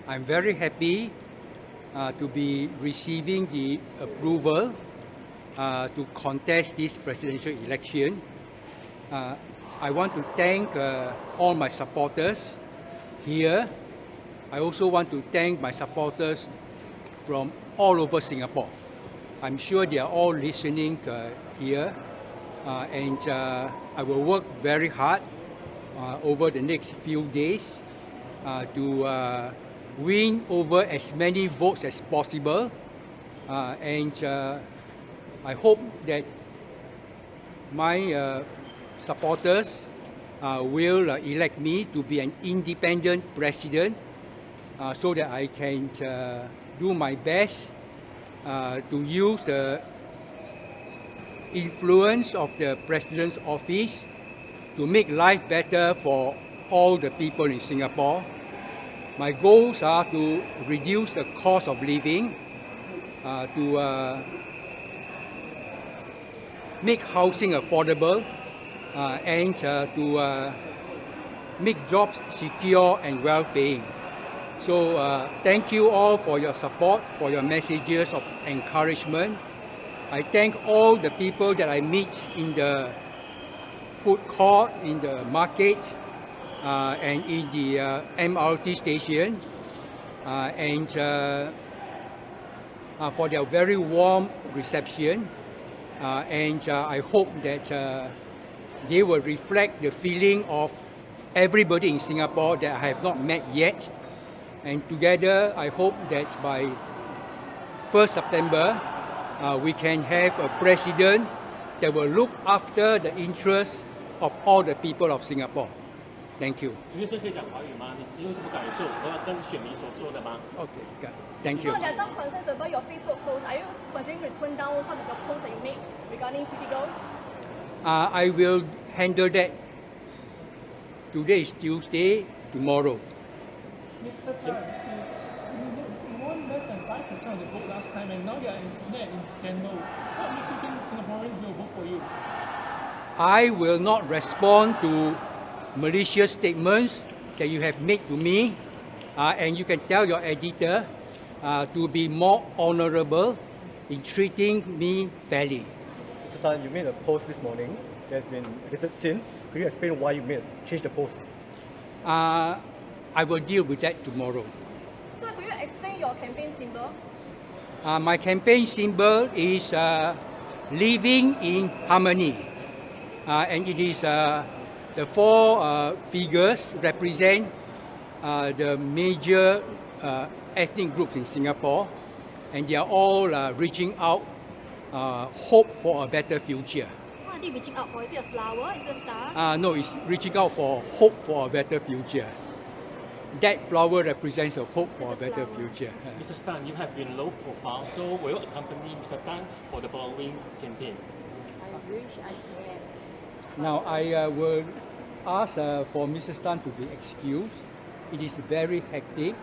I'm very happy to be receiving the approval to contest this presidential election. I want to thank all my supporters here. I also want to thank my supporters from all over Singapore. I'm sure they are all listening here, and I will work very hard over the next few days to win over as many votes as possible, and I hope that my supporters will elect me to be an independent president so that I can do my best to use the influence of the president's office to make life better for all the people in Singapore. My goals are to reduce the cost of living, to make housing affordable, and to make jobs secure and well-paying. So thank you all for your support, for your messages of encouragement. I thank all the people that I meet in the food court, in the market, and in the MRT station, and for their very warm reception. And I hope that they will reflect the feeling of everybody in Singapore that I have not met yet. And together, I hope that by 1st September, we can have a president that will look after the interests of all the people of Singapore. Thank you. Okay, thank you. So there are some concerns about your Facebook post. Are you considering to tone down some of the posts that you make regarding pretty girls? I will handle that. Today is Tuesday, tomorrow. Mr. Tan, you won less than 5% of the vote last time, and now you are ensnared in scandal. What makes you think Singaporeans will vote for you? I will not respond to malicious statements that you have made to me, and you can tell your editor to be more honorable in treating me fairly. Mr. Tan, you made a post this morning that has been edited since. Could you explain why you changed the post? I will deal with that tomorrow. So could you explain your campaign symbol? My campaign symbol is living in harmony, and it is the four figures represent the major ethnic groups in Singapore, and they are all reaching out hope for a better future. What are they reaching out for? Is it a flower? Is it a star? No, it's reaching out for hope for a better future. That flower represents a hope for a better future. Mr. Tan, you have been low profile, so will you accompany Mr. Tan for the following campaign? I wish I can. Now, I will ask for Mrs. Tan to be excused. It is very hectic,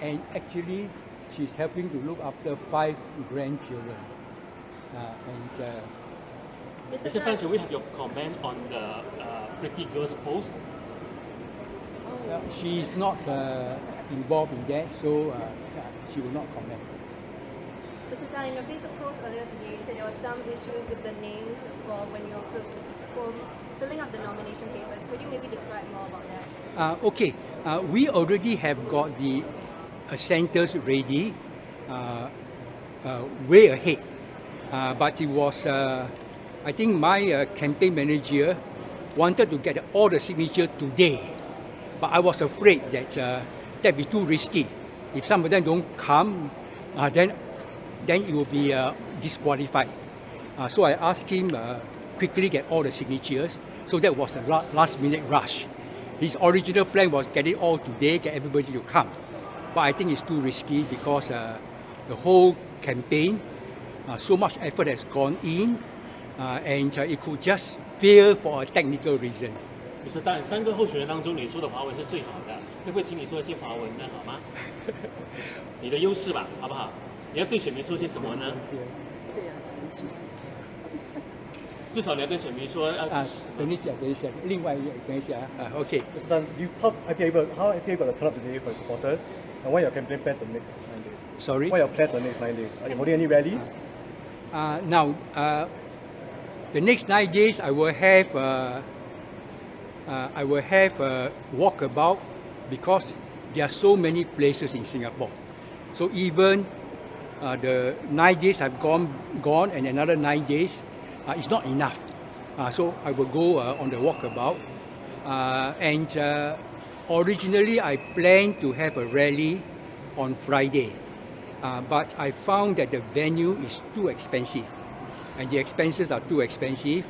and actually, she's helping to look after 5 grandchildren. Mr. Tan, can we have your comment on the pretty girls post? She's not involved in that, so she will not comment. Mr. Tan, in your Facebook post earlier today, you said there were some issues with the names for when you were filling up the nomination papers. Could you maybe describe more about that? Okay, we already have got the centers ready way ahead, but it was, I think my campaign manager wanted to get all the signatures today. But I was afraid that that'd be too risky. If some of them don't come, then it will be disqualified. So I asked him quickly get all the signatures. So that was a last-minute rush. His original plan was get it all today, get everybody to come. But I think it's too risky because the whole campaign, so much effort has gone in, and it could just fail for a technical reason. Mr. Tan, 3个候选人当中，你说的华文是最好的，会不会请你说一些华文呢？好吗？你的优势吧，好不好？你要对选民说些什么呢？对呀，很喜欢。至少你要跟选民说等一下，另外等一下OK。 Mr. Tan, how happy are you able to turn up today for your supporters? And what are your campaign plans for the next 9 days? Sorry. What are your plans for the next 9 days? Are you holding any rallies? Now, the next 9 days, I will have a walkabout because there are so many places in Singapore. So even the 9 days I've gone and another 9 days, it's not enough. So I will go on the walkabout. And originally, I planned to have a rally on Friday. But I found that the venue is too expensive. And the expenses are too expensive.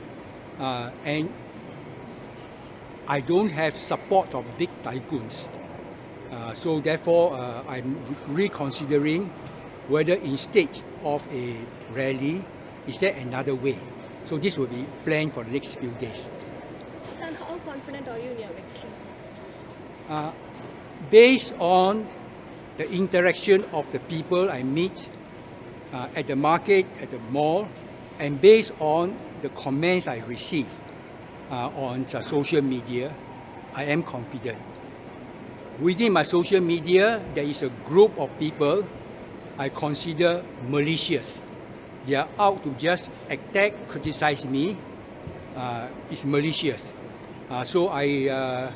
And I don't have support of big tycoons. So therefore, I'm reconsidering whether instead of a rally, is there another way? So this will be planned for the next few days. And how confident are you in your victory? Based on the interaction of the people I meet at the market, at the mall, and based on the comments I receive on social media, I am confident. Within my social media, there is a group of people I consider malicious. They are out to just attack, criticize me. It's malicious. So I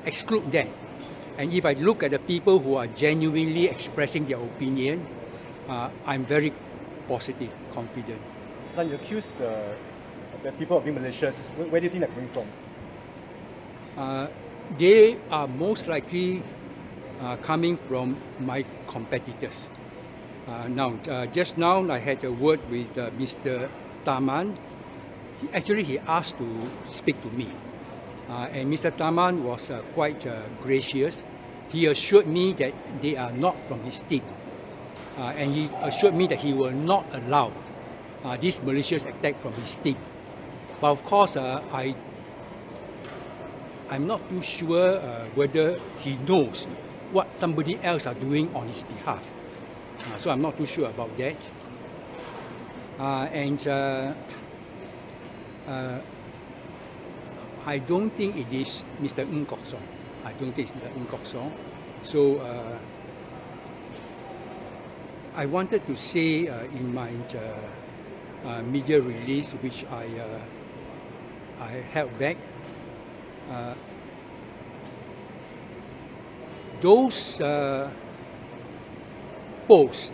exclude them. And if I look at the people who are genuinely expressing their opinion, I'm very positive, confident. Mr. Tan, you accused the people of being malicious. Where do you think they're coming from? They are most likely coming from my competitors. Just now I had a word with Mr. Tharman. He asked to speak to me. And Mr. Tharman was quite gracious. He assured me that they are not from his team. And he assured me that he will not allow this malicious attack from his team. But of course, I'm not too sure whether he knows what somebody else are doing on his behalf. So I'm not too sure about that. I don't think it is Mr. Ng Kok Song. I don't think it's Mr. Ng Kok Song. So I wanted to say in my media release, which I held back, those posts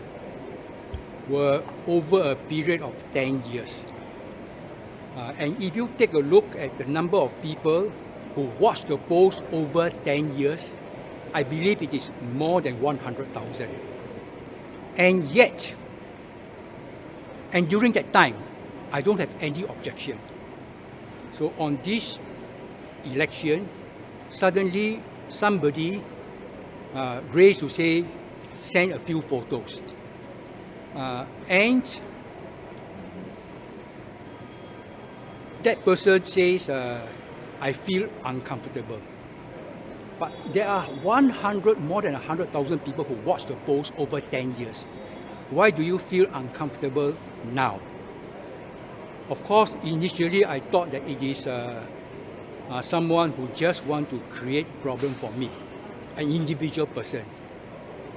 were over a period of 10 years. And if you take a look at the number of people who watched the post over 10 years, I believe it is more than 100,000. And yet, and during that time, I don't have any objection. So on this election, suddenly somebody raised to say, send a few photos. And that person says, I feel uncomfortable. But there are more than 100,000 people who watched the post over 10 years. Why do you feel uncomfortable now? Of course, initially I thought that it is someone who just wants to create problem for me, an individual person.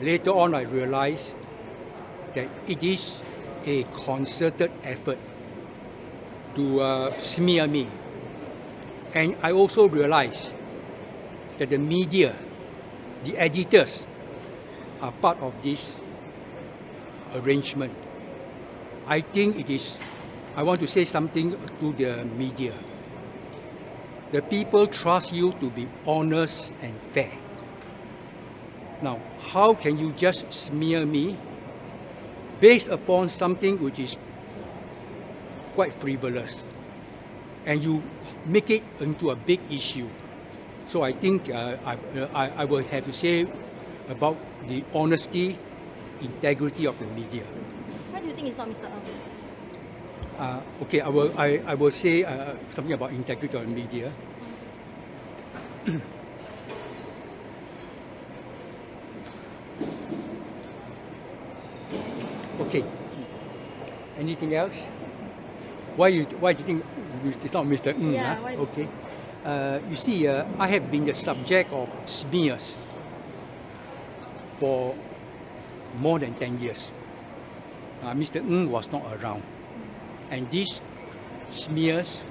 Later on, I realized that it is a concerted effort to smear me. And I also realized that the media, the editors, are part of this arrangement. I think it is, I want to say something to the media. The people trust you to be honest and fair. Now, how can you just smear me based upon something which is quite frivolous, and you make it into a big issue? So I think I will have to say about the honesty, integrity of the media. Why do you think it's not Mr. Ng? Okay, I will say something about integrity of the media. Okay. Anything else? Why do you think it's not Mr. Ng? Yeah, huh? why- Okay. You see, I have been the subject of smears for more than 10 years. Mr. Ng was not around. And these smears,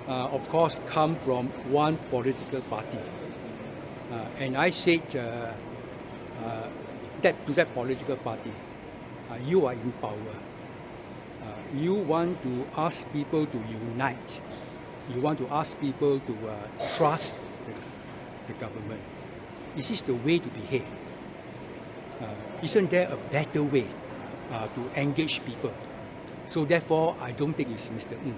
of course, come from one political party. And I said that to that political party, you are in power. You want to ask people to unite. You want to ask people to trust the government. Is this the way to behave? Isn't there a better way to engage people? So therefore, I don't think it's Mr. Ng.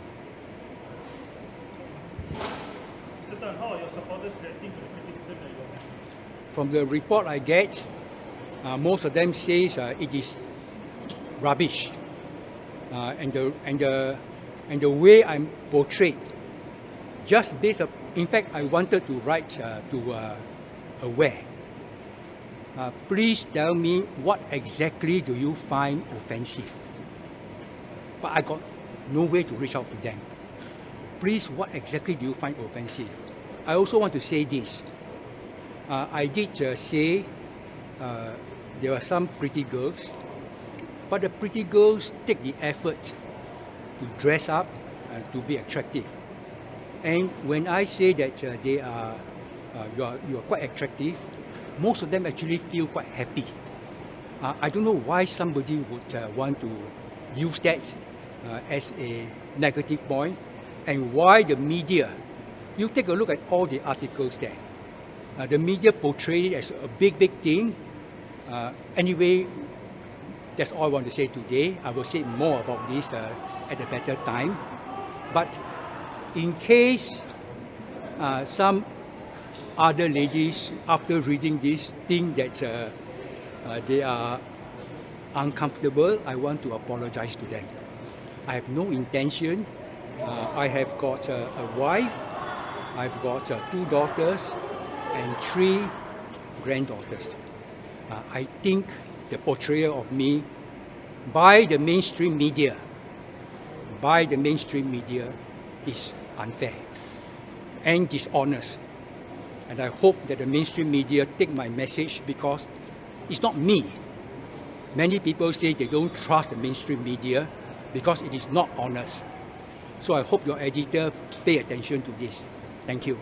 Mr. Tan, how are your supporters reacting to the criticism that you have? From the report I get, most of them says it is rubbish, and the way I'm portrayed, just based on. In fact, I wanted to write to Aware. Please tell me what exactly do you find offensive? But I got no way to reach out to them. Please, what exactly do you find offensive? I also want to say this. I did say there are some pretty girls, but the pretty girls take the effort to dress up to be attractive. And when I say that you are quite attractive, most of them actually feel quite happy. I don't know why somebody would want to use that as a negative point, and why the media. You take a look at all the articles there. The media portrayed it as a big thing. Anyway, that's all I want to say today. I will say more about this at a better time. But in case some other ladies, after reading this, think that they are uncomfortable, I want to apologize to them. I have no intention. I have got a wife, I've got 2 daughters and 3 granddaughters. I think the portrayal of me by the mainstream media is unfair and dishonest. And I hope that the mainstream media take my message, because it's not me. Many people say they don't trust the mainstream media because it is not honest. So I hope your editor pay attention to this. Thank you.